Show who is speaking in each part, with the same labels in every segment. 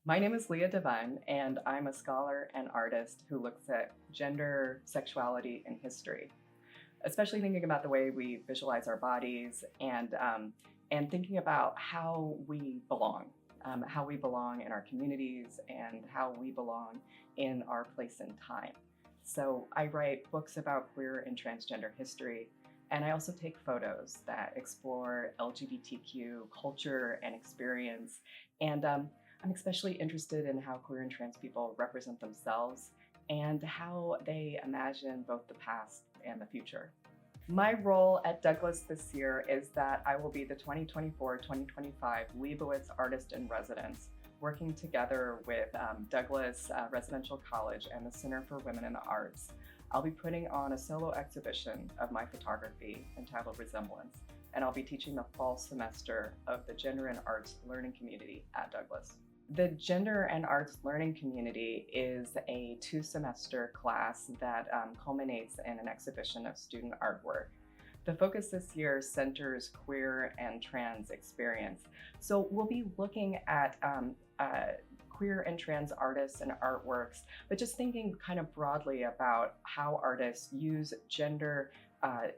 Speaker 1: My name is Leah DeVun, and I'm a scholar and artist who looks at gender, sexuality, and history, especially thinking about the way we visualize our bodies and thinking about how we belong in our communities and how we belong in our place and time. So I write books about queer and transgender history, and I also take photos that explore LGBTQ culture and experience. And I'm especially interested in how queer and trans people represent themselves and how they imagine both the past and the future. My role at Douglas this year is that I will be the 2024-2025 Leibowitz Artist in Residence, working together with Douglas Residential College and the Center for Women in the Arts. I'll be putting on a solo exhibition of my photography entitled Resemblance, and I'll be teaching the fall semester of the Gender and Arts Learning Community at Douglas. The Gender and Arts Learning Community is a 2-semester class that culminates in an exhibition of student artwork. The focus this year centers queer and trans experience. So we'll be looking at queer and trans artists and artworks, but just thinking kind of broadly about how artists use gender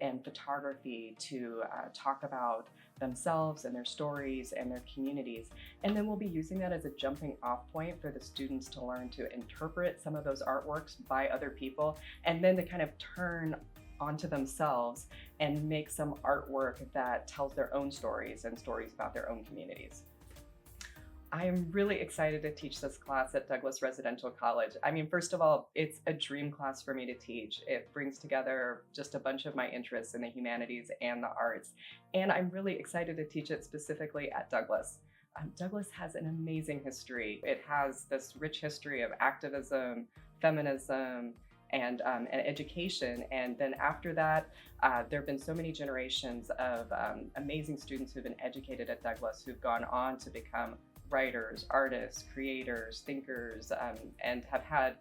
Speaker 1: and photography to talk about themselves and their stories and their communities. And then we'll be using that as a jumping off point for the students to learn to interpret some of those artworks by other people, and then to kind of turn onto themselves and make some artwork that tells their own stories and stories about their own communities. I am really excited to teach this class at Douglas Residential College. I mean, first of all, it's a dream class for me to teach. It brings together just a bunch of my interests in the humanities and the arts. And I'm really excited to teach it specifically at Douglas. Douglas has an amazing history. It has this rich history of activism, feminism, and education. And then after that, there have been so many generations of amazing students who've been educated at Douglas who've gone on to become writers, artists, creators, thinkers, and have had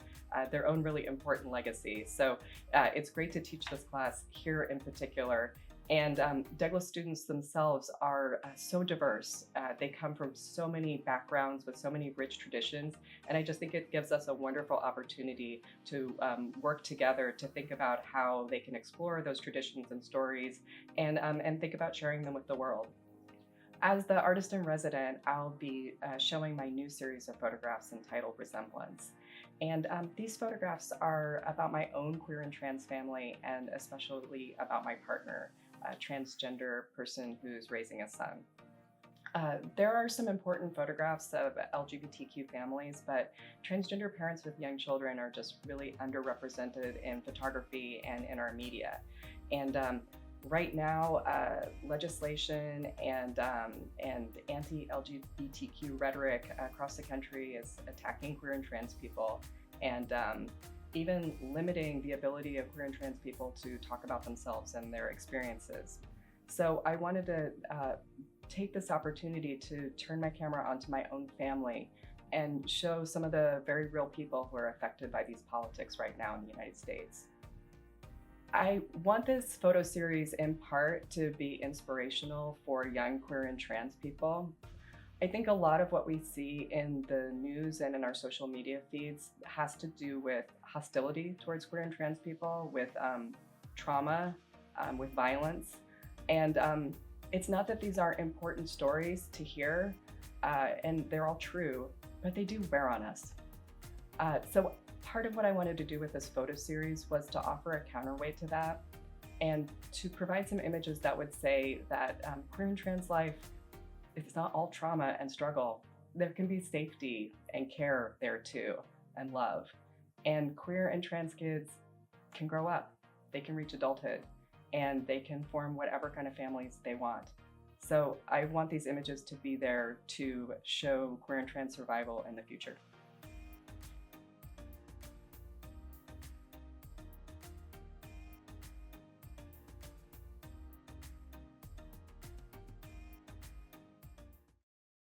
Speaker 1: their own really important legacy. So it's great to teach this class here in particular. And Douglas students themselves are so diverse. They come from so many backgrounds with so many rich traditions. And I just think it gives us a wonderful opportunity to work together to think about how they can explore those traditions and stories and think about sharing them with the world. As the artist in resident, I'll be showing my new series of photographs entitled Resemblance. And these photographs are about my own queer and trans family, and especially about my partner, a transgender person who's raising a son. There are some important photographs of LGBTQ families, but transgender parents with young children are just really underrepresented in photography and in our media. And right now, legislation and anti-LGBTQ rhetoric across the country is attacking queer and trans people, and even limiting the ability of queer and trans people to talk about themselves and their experiences. So I wanted to take this opportunity to turn my camera onto my own family and show some of the very real people who are affected by these politics right now in the United States. I want this photo series in part to be inspirational for young queer and trans people. I think a lot of what we see in the news and in our social media feeds has to do with hostility towards queer and trans people, with trauma, with violence. And it's not that these aren't important stories to hear, and they're all true, but they do wear on us. So part of what I wanted to do with this photo series was to offer a counterweight to that and to provide some images that would say that queer and trans life, it's not all trauma and struggle. There can be safety and care there too, and love. And queer and trans kids can grow up, they can reach adulthood, and they can form whatever kind of families they want. So I want these images to be there to show queer and trans survival in the future.